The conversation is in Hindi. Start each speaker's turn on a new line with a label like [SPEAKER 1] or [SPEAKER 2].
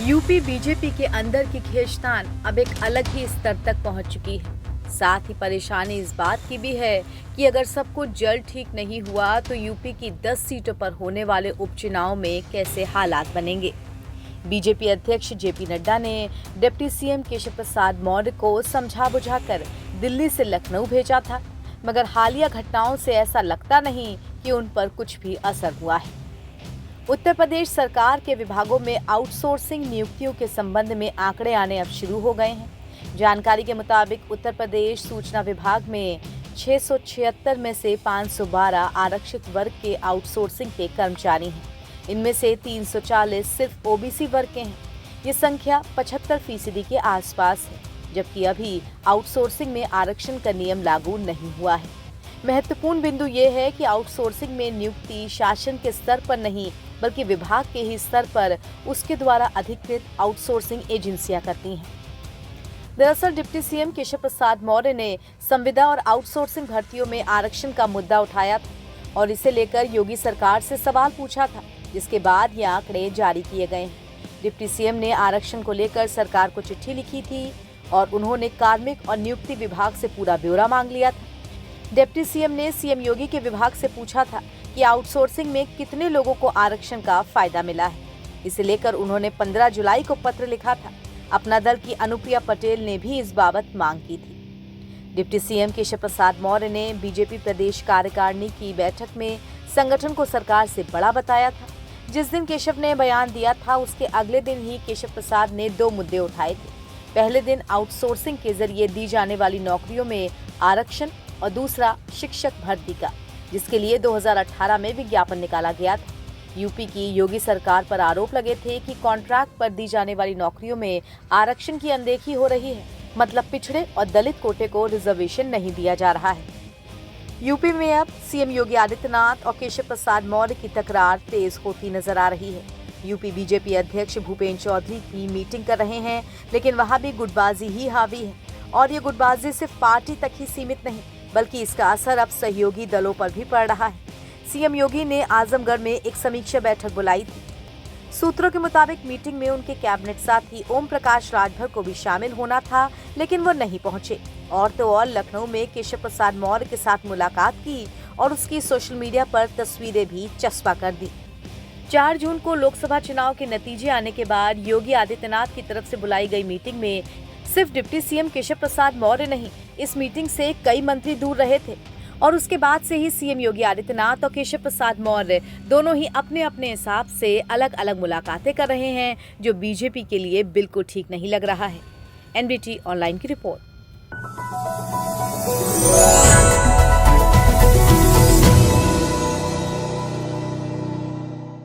[SPEAKER 1] यूपी बीजेपी के अंदर की खींचतान अब एक अलग ही स्तर तक पहुंच चुकी है। साथ ही परेशानी इस बात की भी है कि अगर सब कुछ जल्द ठीक नहीं हुआ तो यूपी की 10 सीटों पर होने वाले उपचुनाव में कैसे हालात बनेंगे। बीजेपी अध्यक्ष जेपी नड्डा ने डिप्टी सीएम केशव प्रसाद मौर्य को समझा बुझाकर दिल्ली से लखनऊ भेजा था, मगर हालिया घटनाओं से ऐसा लगता नहीं कि उन पर कुछ भी असर हुआ है। उत्तर प्रदेश सरकार के विभागों में आउटसोर्सिंग नियुक्तियों के संबंध में आंकड़े आने अब शुरू हो गए हैं। जानकारी के मुताबिक उत्तर प्रदेश सूचना विभाग में 676 में से 512 आरक्षित वर्ग के आउटसोर्सिंग के कर्मचारी हैं। इनमें से 340 सिर्फ ओबीसी वर्ग के हैं। ये संख्या 75% के आसपास है, जबकि अभी आउटसोर्सिंग में आरक्षण का नियम लागू नहीं हुआ है। महत्वपूर्ण बिंदु ये है कि आउटसोर्सिंग में नियुक्ति शासन के स्तर पर नहीं बल्कि विभाग के ही स्तर पर उसके द्वारा अधिकृत आउटसोर्सिंग एजेंसियां करती हैं। दरअसल डिप्टी सीएम केशव प्रसाद मौर्य ने संविदा और आउटसोर्सिंग भर्तियों में आरक्षण का मुद्दा उठाया था और इसे लेकर योगी सरकार से सवाल पूछा था, जिसके बाद ये आंकड़े जारी किए गए हैं। डिप्टी सीएम ने आरक्षण को लेकर सरकार को चिट्ठी लिखी थी और उन्होंने कार्मिक और नियुक्ति विभाग से पूरा ब्यौरा मांग लिया था। डिप्टी सीएम ने सीएम योगी के विभाग से पूछा था कि आउटसोर्सिंग में कितने लोगों को आरक्षण का फायदा मिला है। इसे लेकर उन्होंने 15 जुलाई को पत्र लिखा था। अपना दल की अनुप्रिया पटेल ने भी इस बाबत मांग की थी। डिप्टी सीएम केशव प्रसाद मौर्य ने बीजेपी प्रदेश कार्यकारिणी की बैठक में संगठन को सरकार से बड़ा बताया था। जिस दिन केशव ने बयान दिया था उसके अगले दिन ही केशव प्रसाद ने 2 मुद्दे उठाए थे। पहले दिन आउटसोर्सिंग के जरिए दी जाने वाली नौकरियों में आरक्षण और दूसरा शिक्षक भर्ती का, जिसके लिए 2018 में विज्ञापन निकाला गया था। यूपी की योगी सरकार पर आरोप लगे थे कि कॉन्ट्रैक्ट पर दी जाने वाली नौकरियों में आरक्षण की अनदेखी हो रही है, मतलब पिछड़े और दलित कोटे को रिजर्वेशन नहीं दिया जा रहा है। यूपी में अब सीएम योगी आदित्यनाथ और केशव प्रसाद मौर्य की तकरार तेज होती नजर आ रही है। यूपी बीजेपी अध्यक्ष भूपेंद्र चौधरी की मीटिंग कर रहे हैं, लेकिन वहां भी गुटबाजी ही हावी है और ये गुटबाजी सिर्फ पार्टी तक ही सीमित नहीं बल्कि इसका असर अब सहयोगी दलों पर भी पड़ रहा है। सीएम योगी ने आजमगढ़ में एक समीक्षा बैठक बुलाई थी। सूत्रों के मुताबिक मीटिंग में उनके कैबिनेट साथी ओम प्रकाश राजभर को भी शामिल होना था, लेकिन वो नहीं पहुंचे। और तो और लखनऊ में केशव प्रसाद मौर्य के साथ मुलाकात की और उसकी सोशल मीडिया पर तस्वीरें भी चस्पा कर दी। 4 जून को लोकसभा चुनाव के नतीजे आने के बाद योगी आदित्यनाथ की तरफ से बुलाई गई मीटिंग में सिर्फ डिप्टी सीएम केशव प्रसाद मौर्य नहीं, इस मीटिंग से कई मंत्री दूर रहे थे और उसके बाद से ही सीएम योगी आदित्यनाथ और केशव प्रसाद मौर्य दोनों ही अपने अपने हिसाब से अलग अलग मुलाकातें कर रहे हैं, जो बीजेपी के लिए बिल्कुल ठीक नहीं लग रहा है। एनबीटी ऑनलाइन की रिपोर्ट।